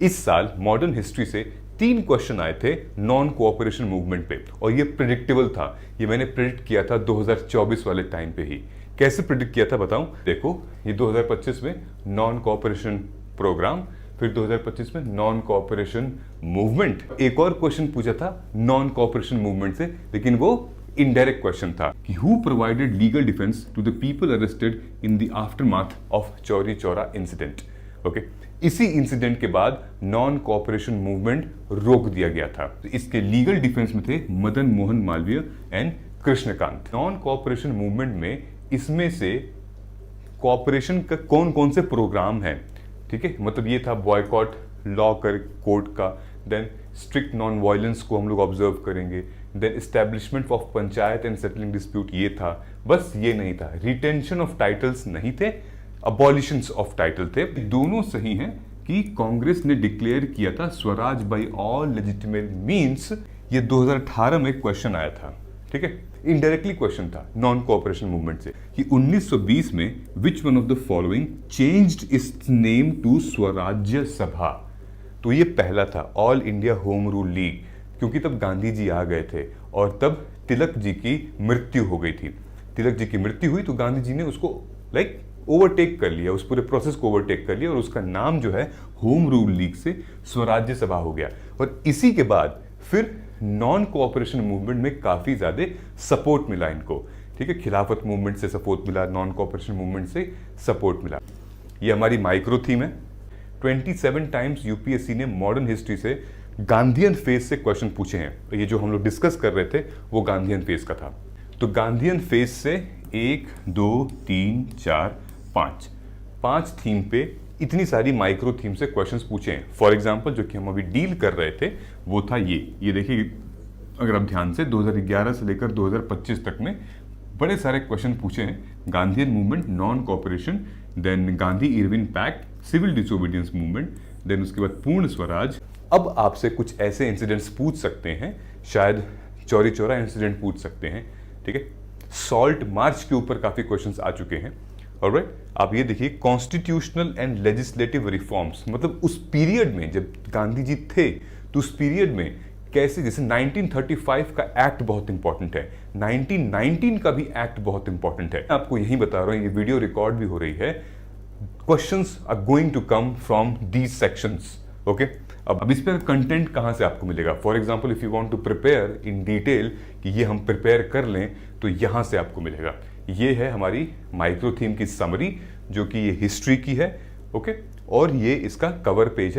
इस साल modern history से 3 क्वेश्चन आए थे नॉन कोऑपरेशन मूवमेंट पे और ये प्रिडिक्टेबल था। ये मैंने प्रिडिक्ट किया था 2024 वाले टाइम पे ही। कैसे प्रिडिक्ट किया था बताऊं? देखो, ये 2025 में नॉन कोऑपरेशन प्रोग्राम, फिर 2025 में नॉन कोऑपरेशन मूवमेंट। एक और क्वेश्चन पूछा था नॉन कोऑपरेशन मूवमेंट से, लेकिन वो इनडायरेक्ट क्वेश्चन था कि who provided legal defence to the people arrested in the aftermath of Chauri Chaura incident. Okay, इसी इंसिडेंट के बाद नॉन कोऑपरेशन मूवमेंट रोक दिया गया था। तो इसके लीगल डिफेंस में थे Madan Mohan Malviya and Krishnakant. Non cooperation movement में इसमें से कोऑपरेशन का कौन कौन से प्रोग्राम है, ठीक है, मतलब ये था बॉयकॉट लॉ कर कोर्ट का, देन स्ट्रिक्ट नॉन वायलेंस को हम लोग ऑब्जर्व करेंगे, then establishment of panchayat and settling dispute ये था। बस ये नहीं था, रिटेंशन ऑफ टाइटल्स नहीं थे, अबॉलिशंस ऑफ टाइटल थे। दोनों सही हैं कि कांग्रेस ने डिक्लेयर किया था Swaraj by all legitimate means. ये 2018 में क्वेश्चन आया था, ठीक है, इनडायरेक्टली क्वेश्चन था नॉन कोऑपरेशन मूवमेंट से कि 1920 में which one of the following changed its name to Swarajya Sabha. तो ये पहला था all India home rule league, क्योंकि तब गांधी जी आ गए थे और तब तिलक जी की मृत्यु हो गई थी। तिलक जी की मृत्यु हुई तो गांधी जी ने उसको ओवरटेक कर लिया, उस पूरे प्रोसेस को ओवरटेक कर लिया और उसका नाम जो है होम रूल लीग से स्वराज्य सभा हो गया। और इसी के बाद फिर नॉन कोऑपरेशन मूवमेंट में काफी ज्यादा सपोर्ट मिला इनको, ठीक है, खिलाफत मूवमेंट से सपोर्ट मिला, नॉन कोऑपरेशन मूवमेंट से सपोर्ट मिला। ये हमारी माइक्रो थीम है। 27 टाइम्स यूपीएससी ने मॉडर्न हिस्ट्री से गांधीयन फेज से क्वेश्चन पूछे हैं। ये जो हम लोग डिस्कस कर रहे थे वो गांधीयन फेज का था। तो गांधीयन फेज से 1, 2, 3, 4, 5 थीम पे इतनी सारी माइक्रो थीम से क्वेश्चंस पूछे हैं। फॉर एग्जांपल जो कि हम अभी डील कर रहे थे वो था ये देखिए, अगर आप ध्यान से 2011 से लेकर 2025 तक में बड़े सारे क्वेश्चन पूछे हैं। Gandhian movement, non cooperation, then Gandhi Irwin pact, civil disobedience movement, then उसके बाद पूर्ण स्वराज। अब आपसे कुछ ऐसे इंसिडेंट्स पूछ सकते हैं, शायद चौरी चौरा इंसिडेंट पूछ सकते हैं, ठीक है। सॉल्ट मार्च के ऊपर काफी क्वेश्चंस आ चुके हैं। ऑलराइट, आप ये देखिए कॉन्स्टिट्यूशनल एंड लेजिस्लेटिव रिफॉर्म्स, मतलब उस पीरियड में जब गांधी जी थे तो उस पीरियड में कैसे, जैसे 1935 का एक्ट बहुत इंपॉर्टेंट है, 1919 का भी एक्ट बहुत इंपॉर्टेंट है। आपको यही बता रहा हूं, ये वीडियो रिकॉर्ड भी हो रही है। Questions are going to come from these sections. Okay, अब इस पर कंटेंट कहां से आपको मिलेगा? For example if you want to prepare in detail कि ये हम प्रिपेयर कर लें तो यहां से आपको मिलेगा। ये है हमारी माइक्रो थीम की समरी जो कि ये हिस्ट्री की है, ओके, और ये इसका कवर पेज है।